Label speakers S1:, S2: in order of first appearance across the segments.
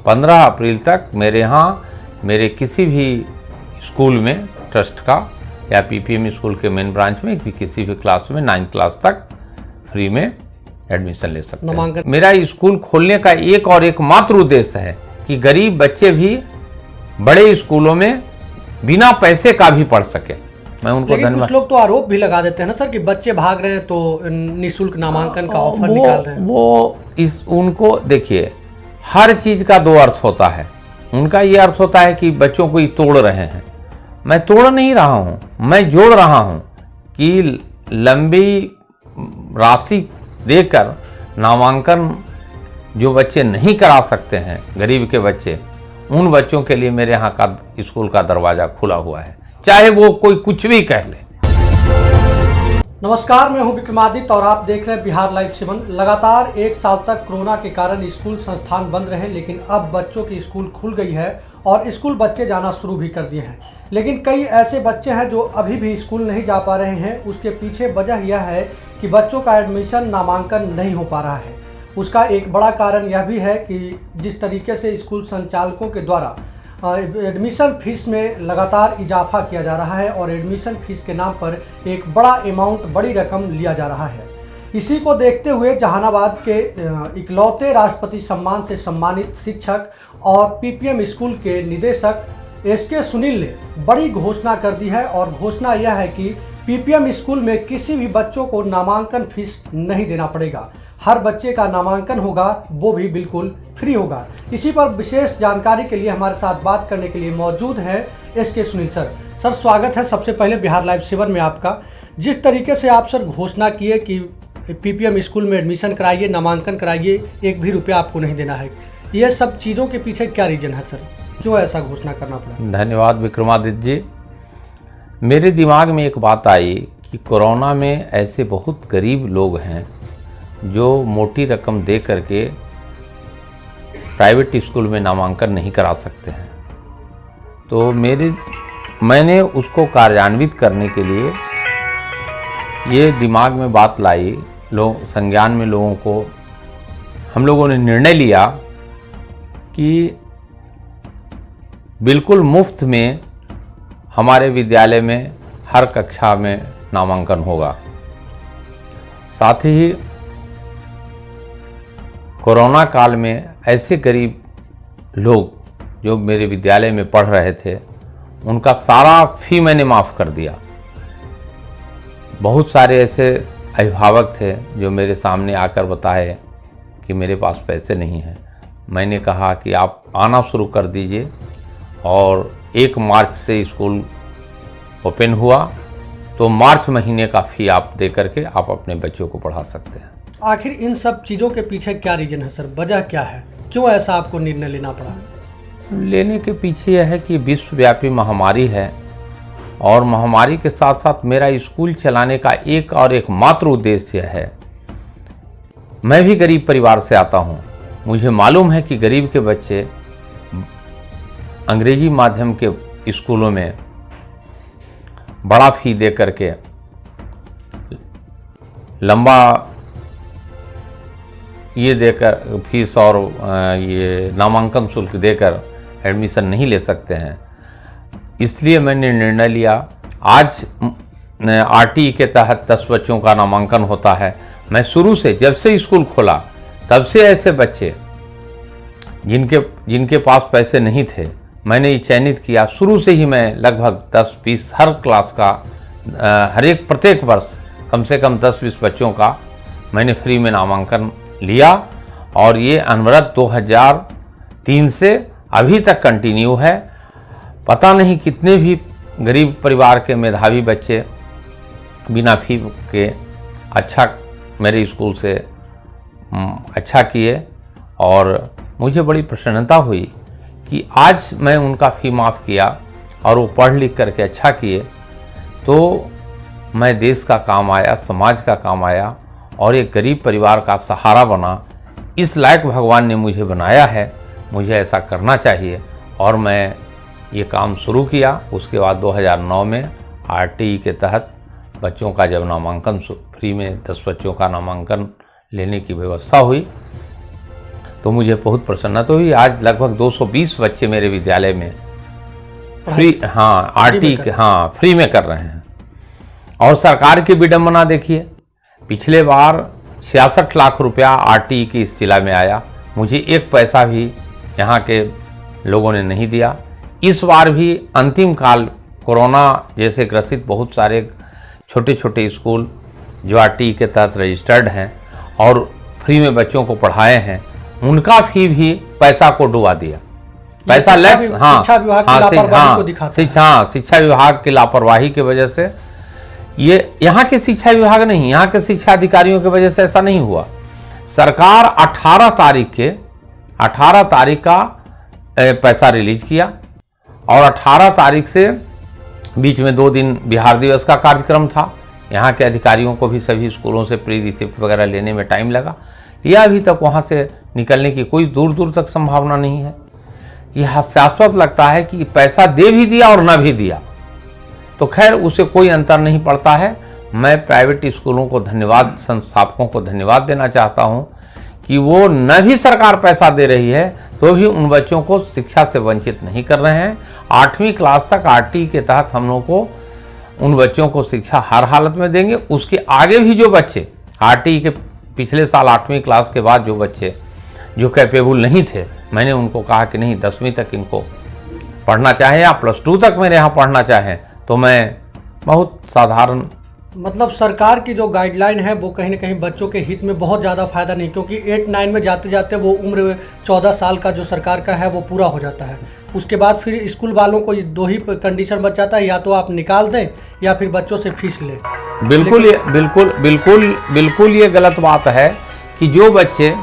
S1: 15 अप्रैल तक मेरे यहाँ मेरे किसी भी स्कूल में ट्रस्ट का या पीपीएम स्कूल के मेन ब्रांच में किसी भी क्लास में 9th क्लास तक फ्री में एडमिशन ले सकते हैं। मेरा स्कूल खोलने का एक और एकमात्र उद्देश्य है कि गरीब बच्चे भी बड़े स्कूलों में बिना पैसे का भी पढ़ सके। मैं उनको
S2: लेकिन कुछ लोग तो आरोप भी लगा देते हैं ना सर कि बच्चे भाग रहे हैं तो निःशुल्क नामांकन का ऑफर निकाल रहे हैं।
S1: उनको देखिए, हर चीज का दो अर्थ होता है। उनका ये अर्थ होता है कि बच्चों को ये तोड़ रहे हैं। मैं तोड़ नहीं रहा हूँ, मैं जोड़ रहा हूँ कि लंबी राशि देकर नामांकन जो बच्चे नहीं करा सकते हैं, गरीब के बच्चे, उन बच्चों के लिए मेरे यहाँ का स्कूल का दरवाजा खुला हुआ है, चाहे वो कोई कुछ भी कह ले।
S2: नमस्कार, मैं हूं विक्रमादित्य और आप देख रहे हैं बिहार लाइव 7। लगातार 1 साल तक कोरोना के कारण स्कूल संस्थान बंद रहे, लेकिन अब बच्चों की स्कूल खुल गई है और स्कूल बच्चे जाना शुरू भी कर दिए हैं। लेकिन कई ऐसे बच्चे हैं जो अभी भी स्कूल नहीं जा पा रहे हैं। उसके पीछे वजह यह है कि बच्चों का एडमिशन नामांकन नहीं हो पा रहा है। उसका एक बड़ा कारण यह भी है कि जिस तरीके से स्कूल संचालकों के द्वारा एडमिशन फीस में लगातार इजाफा किया जा रहा है और एडमिशन फीस के नाम पर एक बड़ा अमाउंट, बड़ी रकम लिया जा रहा है। इसी को देखते हुए जहानाबाद के इकलौते राष्ट्रपति सम्मान से सम्मानित शिक्षक और पीपीएम स्कूल के निदेशक एसके सुनील ने बड़ी घोषणा कर दी है और घोषणा यह है कि पीपीएम स्कूल में किसी भी बच्चों को नामांकन फीस नहीं देना पड़ेगा। हर बच्चे का नामांकन होगा, वो भी बिल्कुल फ्री होगा। इसी पर विशेष जानकारी के लिए हमारे साथ बात करने के लिए मौजूद है एसके सुनील सर। सर, स्वागत है सबसे पहले बिहार लाइव 7 में आपका। जिस तरीके से आप सर घोषणा किए कि पीपीएम स्कूल में एडमिशन कराइए, नामांकन कराइए, 1 भी रुपया आपको नहीं देना है, ये सब चीज़ों के पीछे क्या रीजन है सर? क्यों ऐसा घोषणा करना पड़ा?
S1: धन्यवाद विक्रमादित्य जी। मेरे दिमाग में एक बात आई कि कोरोना में ऐसे बहुत गरीब लोग हैं जो मोटी रकम दे करके प्राइवेट स्कूल में नामांकन नहीं करा सकते हैं। तो मैंने उसको कार्यान्वित करने के लिए ये दिमाग में बात लाई, संज्ञान में लोगों को हम लोगों ने निर्णय लिया कि बिल्कुल मुफ्त में हमारे विद्यालय में हर कक्षा में नामांकन होगा। साथ ही कोरोना काल में ऐसे गरीब लोग जो मेरे विद्यालय में पढ़ रहे थे, उनका सारा फी मैंने माफ़ कर दिया। बहुत सारे ऐसे अभिभावक थे जो मेरे सामने आकर बताए कि मेरे पास पैसे नहीं हैं। मैंने कहा कि आप आना शुरू कर दीजिए और 1 मार्च से स्कूल ओपन हुआ, तो मार्च महीने का फ़ी आप दे करके आप अपने बच्चों को पढ़ा सकते हैं।
S2: आखिर इन सब चीज़ों के पीछे क्या रीजन है सर? वजह क्या है? क्यों ऐसा आपको निर्णय लेना पड़ा?
S1: लेने के पीछे यह है कि विश्वव्यापी महामारी है और महामारी के साथ साथ मेरा स्कूल चलाने का एक और एकमात्र उद्देश्य है। मैं भी गरीब परिवार से आता हूँ। मुझे मालूम है कि गरीब के बच्चे अंग्रेजी माध्यम के स्कूलों में बड़ा फी दे करके, लंबा ये देकर फीस और ये नामांकन शुल्क देकर एडमिशन नहीं ले सकते हैं। इसलिए मैंने निर्णय लिया। आज आरटीई के तहत 10 बच्चों का नामांकन होता है। मैं शुरू से, जब से स्कूल खोला तब से ऐसे बच्चे जिनके पास पैसे नहीं थे, मैंने ये चयनित किया। शुरू से ही मैं लगभग 10-20 हर क्लास का प्रत्येक वर्ष कम से कम 10-20 बच्चों का मैंने फ्री में नामांकन लिया और ये अनवरत 2003 से अभी तक कंटिन्यू है। पता नहीं कितने भी गरीब परिवार के मेधावी बच्चे बिना फी के मेरे स्कूल से अच्छा किए और मुझे बड़ी प्रसन्नता हुई कि आज मैं उनका फ़ी माफ़ किया और वो पढ़ लिख करके अच्छा किए, तो मैं देश का काम आया, समाज का काम आया और एक गरीब परिवार का सहारा बना। इस लायक भगवान ने मुझे बनाया है, मुझे ऐसा करना चाहिए और मैं ये काम शुरू किया। उसके बाद 2009 में आरटीई के तहत बच्चों का जब नामांकन फ्री में 10 बच्चों का नामांकन लेने की व्यवस्था हुई, तो मुझे बहुत प्रसन्नता हुई। आज लगभग 220 बच्चे मेरे विद्यालय में फ्री फ्री में कर रहे हैं। और सरकार की विडंबना देखिए, पिछले बार 66 लाख रुपया RTE की इस जिला में आया, मुझे 1 पैसा भी यहाँ के लोगों ने नहीं दिया। इस बार भी अंतिम काल कोरोना जैसे ग्रसित बहुत सारे छोटे छोटे स्कूल जो RTE के तहत रजिस्टर्ड हैं और फ्री में बच्चों को पढ़ाए हैं, उनका फी भी पैसा को डुबा दिया। पैसा लेफ्ट
S2: शिक्षा विभाग की लापरवाही को दिखाता है।
S1: शिक्षा विभाग की लापरवाही की वजह से, ये यहाँ के शिक्षा विभाग नहीं, यहाँ के शिक्षा अधिकारियों की वजह से ऐसा नहीं हुआ। सरकार 18 तारीख का पैसा रिलीज किया और 18 तारीख से बीच में 2 दिन बिहार दिवस का कार्यक्रम था। यहाँ के अधिकारियों को भी सभी स्कूलों से प्री रिसिप्ट वगैरह लेने में टाइम लगा। यह अभी तक वहाँ से निकलने की कोई दूर दूर तक संभावना नहीं है। यह हास्यास्पद लगता है कि पैसा दे भी दिया और न भी दिया, तो खैर उसे कोई अंतर नहीं पड़ता है। मैं प्राइवेट स्कूलों को धन्यवाद, संस्थापकों को धन्यवाद देना चाहता हूँ कि वो न भी सरकार पैसा दे रही है तो भी उन बच्चों को शिक्षा से वंचित नहीं कर रहे हैं। 8वीं क्लास तक RTE के तहत हम लोग को उन बच्चों को शिक्षा हर हालत में देंगे। उसके आगे भी जो बच्चे RTE के पिछले साल 8वीं क्लास के बाद जो बच्चे जो कैपेबल नहीं थे, मैंने उनको कहा कि नहीं 10वीं तक इनको पढ़ना चाहे या +2 तक मेरे यहाँ पढ़ना चाहें, तो मैं बहुत साधारण,
S2: मतलब सरकार की जो गाइडलाइन है वो कहीं ना कहीं बच्चों के हित में बहुत ज़्यादा फायदा नहीं, क्योंकि 8-9 में जाते जाते वो उम्र 14 साल का जो सरकार का है वो पूरा हो जाता है। उसके बाद फिर स्कूल वालों को 2 ही कंडीशन बच जाता है, या तो आप निकाल दें या फिर बच्चों से फीस लें।
S1: बिल्कुल ये गलत बात है कि जो बच्चे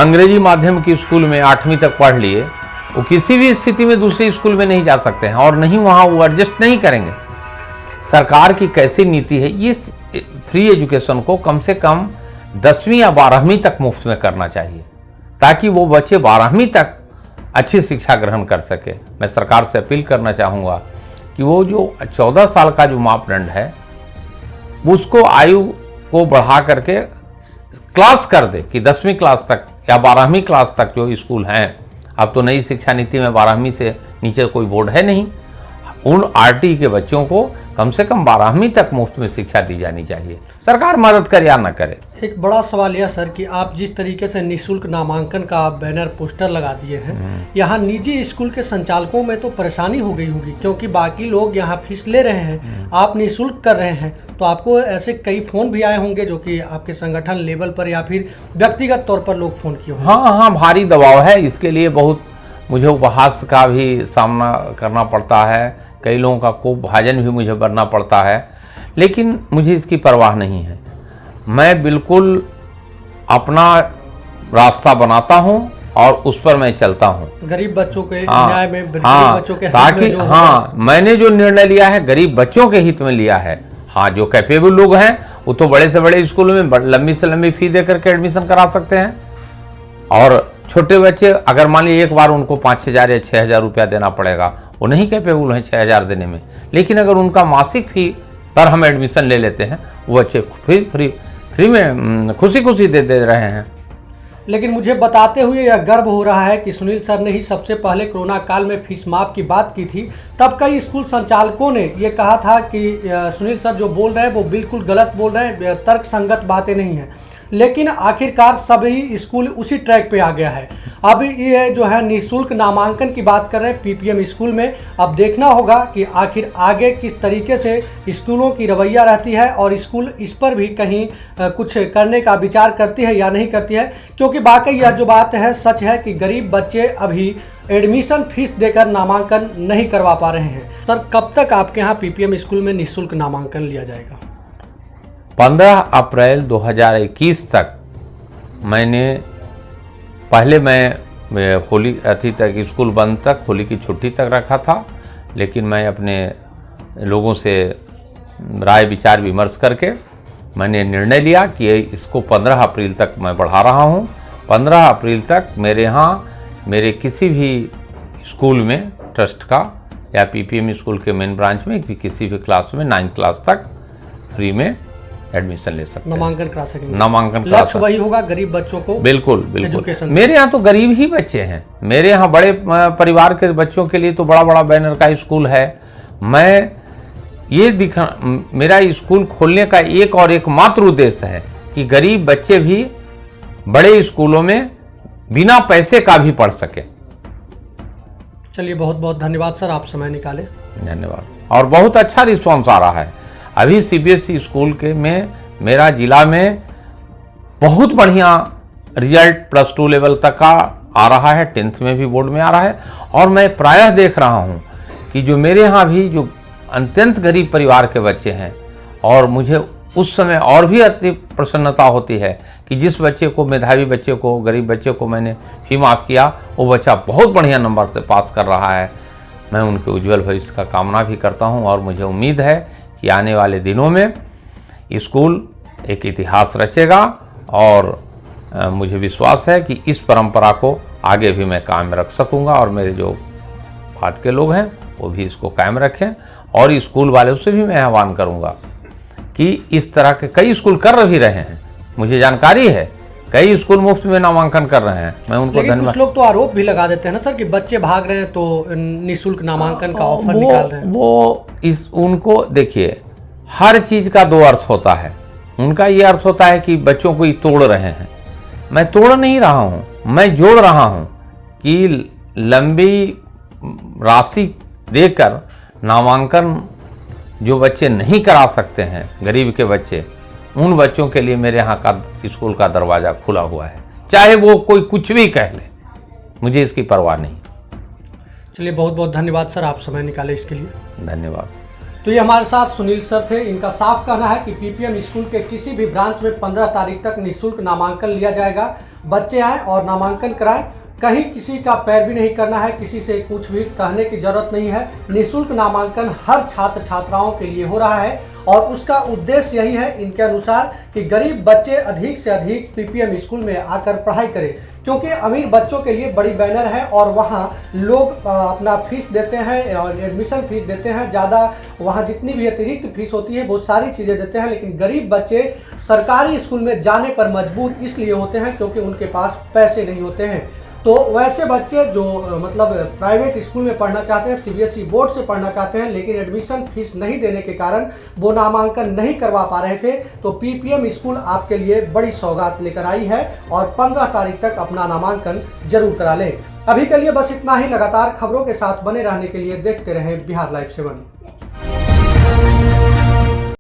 S1: अंग्रेजी माध्यम की स्कूल में 8वीं तक पढ़ लिए, वो किसी भी स्थिति में दूसरे स्कूल में नहीं जा सकते हैं और नहीं वहाँ वो एडजस्ट नहीं करेंगे। सरकार की कैसी नीति है, ये फ्री एजुकेशन को कम से कम 10वीं या 12वीं तक मुफ्त में करना चाहिए, ताकि वो बच्चे 12वीं तक अच्छी शिक्षा ग्रहण कर सके। मैं सरकार से अपील करना चाहूँगा कि वो जो 14 साल का जो मापदंड है उसको आयु को बढ़ा करके क्लास कर दे कि 10वीं क्लास तक या 12वीं क्लास तक जो स्कूल हैं। अब तो नई शिक्षा नीति में 12वीं से नीचे कोई बोर्ड है नहीं। उन RTE के बच्चों को कम से कम 12वीं तक मुफ्त में शिक्षा दी जानी चाहिए, सरकार मदद करे या न करे।
S2: एक बड़ा सवाल यह सर कि आप जिस तरीके से निःशुल्क नामांकन का बैनर पोस्टर लगा दिए हैं, यहाँ निजी स्कूल के संचालकों में तो परेशानी हो गई होगी, क्योंकि बाकी लोग यहाँ फीस ले रहे हैं, आप निःशुल्क कर रहे हैं, तो आपको ऐसे कई फ़ोन भी आए होंगे जो कि आपके संगठन लेवल पर या फिर व्यक्तिगत तौर पर लोग फ़ोन किए होंगे।
S1: हाँ, भारी दबाव है। इसके लिए बहुत मुझे उपहास का भी सामना करना पड़ता है, कई लोगों का खूब भाजन भी मुझे बनना पड़ता है, लेकिन मुझे इसकी परवाह नहीं है। मैं बिल्कुल अपना रास्ता बनाता हूं और उस पर मैं चलता हूं।
S2: गरीब बच्चों के न्याय में, गरीब बच्चों के
S1: ताकि मैंने जो निर्णय लिया है गरीब बच्चों के हित में लिया है। जो कैपेबल लोग हैं वो तो बड़े से बड़े स्कूलों में लंबी से लंबी फी दे करके एडमिशन करा सकते हैं, और छोटे बच्चे अगर मान लीजिए एक बार उनको 5,000 या 6,000 रुपया देना पड़ेगा, वो नहीं कैपेबल हैं 6,000 देने में, लेकिन अगर उनका मासिक फी पर हम एडमिशन ले लेते हैं, वो बच्चे फ्री में खुशी खुशी दे रहे हैं।
S2: लेकिन मुझे बताते हुए यह गर्व हो रहा है कि सुनील सर ने ही सबसे पहले कोरोना काल में फीस माफ की बात की थी। तब कई स्कूल संचालकों ने ये कहा था कि सुनील सर जो बोल रहे हैं वो बिल्कुल गलत बोल रहे हैं, तर्क संगत बातें नहीं हैं, लेकिन आखिरकार सभी स्कूल उसी ट्रैक पे आ गया है। अब ये जो है निःशुल्क नामांकन की बात कर रहे हैं PPM स्कूल में। अब देखना होगा कि आखिर आगे किस तरीके से स्कूलों की रवैया रहती है और स्कूल इस पर भी कहीं कुछ करने का विचार करती है या नहीं करती है, क्योंकि वाकई यह जो बात है सच है कि गरीब बच्चे अभी एडमिशन फीस देकर नामांकन नहीं करवा पा रहे हैं। सर, कब तक आपके यहाँ PPM स्कूल में निःशुल्क नामांकन लिया जाएगा?
S1: 15 अप्रैल 2021 तक मैं होली अथी तक स्कूल बंद तक, होली की छुट्टी तक रखा था, लेकिन मैं अपने लोगों से राय विचार विमर्श करके मैंने निर्णय लिया कि इसको 15 अप्रैल तक मैं बढ़ा रहा हूँ। 15 अप्रैल तक मेरे यहाँ मेरे किसी भी स्कूल में ट्रस्ट का या PPM स्कूल के मेन ब्रांच में किसी भी क्लास में 9th क्लास तक फ्री में एडमिशन ले सकते हैं,
S2: नामांकन करा सकेंगे।
S1: नामांकन करा
S2: लक्ष्य वही होगा, गरीब बच्चों को
S1: बिल्कुल बिल्कुल।
S2: एजुकेशन।
S1: मेरे यहाँ तो गरीब ही बच्चे हैं, मेरे यहाँ बड़े परिवार के बच्चों के लिए तो बड़ा बड़ा बैनर का स्कूल है। मैं ये मेरा स्कूल खोलने का एक और एकमात्र उद्देश्य है कि गरीब बच्चे भी बड़े स्कूलों में बिना पैसे का भी पढ़ सके।
S2: चलिए, बहुत बहुत धन्यवाद सर, आप समय निकाले।
S1: धन्यवाद। और बहुत अच्छा रिस्पॉन्स आ रहा है। अभी सीबीएसई स्कूल के में मेरा जिला में बहुत बढ़िया रिजल्ट +2 लेवल तक का आ रहा है, 10th में भी बोर्ड में आ रहा है। और मैं प्रायः देख रहा हूँ कि जो मेरे यहाँ भी जो अत्यंत गरीब परिवार के बच्चे हैं, और मुझे उस समय और भी अति प्रसन्नता होती है कि जिस बच्चे को, मेधावी बच्चे को, गरीब बच्चे को मैंने फी माफ़ किया, वो बच्चा बहुत बढ़िया नंबर से पास कर रहा है। मैं उनके उज्जवल भविष्य का कामना भी करता हूं और मुझे उम्मीद है कि आने वाले दिनों में स्कूल एक इतिहास रचेगा। और मुझे विश्वास है कि इस परंपरा को आगे भी मैं कायम रख सकूंगा, और मेरे जो बात के लोग हैं वो भी इसको कायम रखें। और स्कूल वालों से भी मैं आह्वान करूंगा कि इस तरह के कई स्कूल कर भी रहे हैं, मुझे जानकारी है, कई स्कूल मुफ्त में नामांकन कर रहे हैं। मैं उनको
S2: लेकिन कुछ लोग तो आरोप भी लगा देते हैं ना सर कि बच्चे भाग रहे हैं तो निःशुल्क नामांकन का ऑफर निकाल रहे हैं।
S1: उनको देखिए, हर चीज का दो अर्थ होता है। उनका ये अर्थ होता है कि बच्चों को ये तोड़ रहे हैं। मैं तोड़ नहीं रहा हूँ, मैं जोड़ रहा हूँ कि लंबी राशि देकर नामांकन जो बच्चे नहीं करा सकते हैं, गरीब के बच्चे, उन बच्चों के लिए मेरे यहाँ का स्कूल का दरवाज़ा खुला हुआ है, चाहे वो कोई कुछ भी कह ले, मुझे इसकी परवाह नहीं।
S2: चलिए, बहुत बहुत धन्यवाद सर, आप समय निकाले इसके लिए।
S1: धन्यवाद।
S2: तो ये हमारे साथ सुनील सर थे। इनका साफ कहना है कि पीपीएम स्कूल के किसी भी ब्रांच में 15 तारीख तक निःशुल्क नामांकन लिया जाएगा। बच्चे आएँ और नामांकन कराएं, कहीं किसी का पैरवी नहीं करना है, किसी से कुछ भी कहने की जरूरत नहीं है। निःशुल्क नामांकन हर छात्र छात्राओं के लिए हो रहा है और उसका उद्देश्य यही है इनके अनुसार कि गरीब बच्चे अधिक से अधिक पीपीएम स्कूल में आकर पढ़ाई करें, क्योंकि अमीर बच्चों के लिए बड़ी बैनर है और वहाँ लोग अपना फीस देते हैं और एडमिशन फीस देते हैं, ज़्यादा वहाँ जितनी भी अतिरिक्त फीस होती है वो सारी चीज़ें देते हैं। लेकिन गरीब बच्चे सरकारी स्कूल में जाने पर मजबूर इसलिए होते हैं क्योंकि उनके पास पैसे नहीं होते हैं। तो वैसे बच्चे जो मतलब प्राइवेट स्कूल में पढ़ना चाहते हैं, सीबीएसई बोर्ड से पढ़ना चाहते हैं, लेकिन एडमिशन फीस नहीं देने के कारण वो नामांकन नहीं करवा पा रहे थे, तो पीपीएम स्कूल आपके लिए बड़ी सौगात लेकर आई है और 15 तारीख तक अपना नामांकन जरूर करा लें। अभी के लिए बस इतना ही। लगातार खबरों के साथ बने रहने के लिए देखते रहें बिहार लाइव 7।